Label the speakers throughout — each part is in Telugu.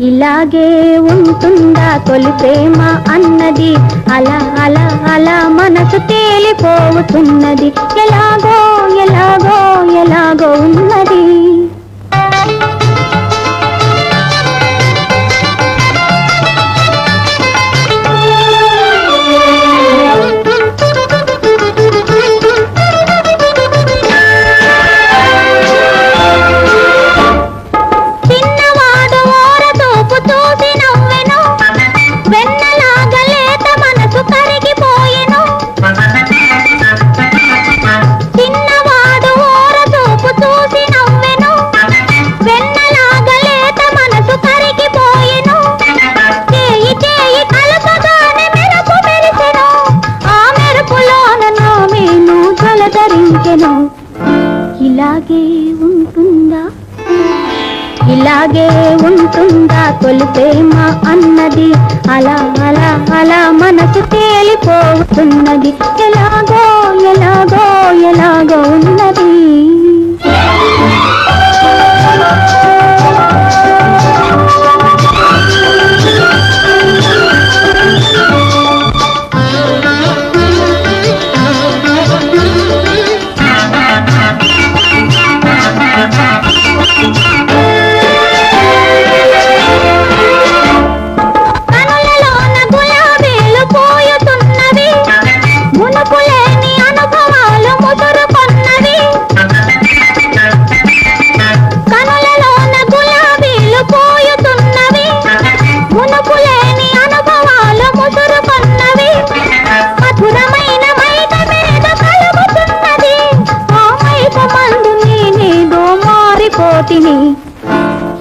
Speaker 1: ఇలాగే ఉంటుందా తొలి ప్రేమ అన్నది, అలా అలా అలా మనసు తేలిపోతున్నది, ఎలాగో ఎలాగో ఎలాగో ఉన్నది. ఇలాగే ఉంటుందా, ఇలాగే ఉంటుందా తొలి ప్రేమ అన్నది, అలా అలా అలా మనసు తేలిపోతున్నది, ఎలాగో ఎలాగో ఎలాగో ఉన్నది.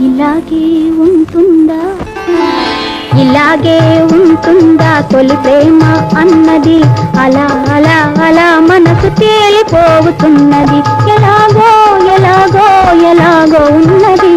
Speaker 1: ఇలాగే ఉంటుందా, ఇలాగే ఉంటుందా తొలి ప్రేమ అన్నది, అలా అలా అలా మనసు తేలిపోతున్నది, ఎలాగో ఎలాగో ఎలాగో ఉన్నది.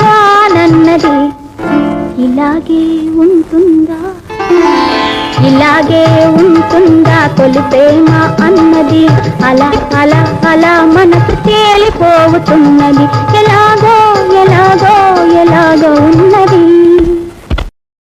Speaker 1: రానన్నది, ఇలాగే ఉంటుందా, ఇలాగే ఉంటుందా తొలి ప్రేమ అన్నది, అలా అలా అలా మనసు తేలిపోతున్నది, ఎలాగో ఎలాగో ఎలాగో ఉన్నది.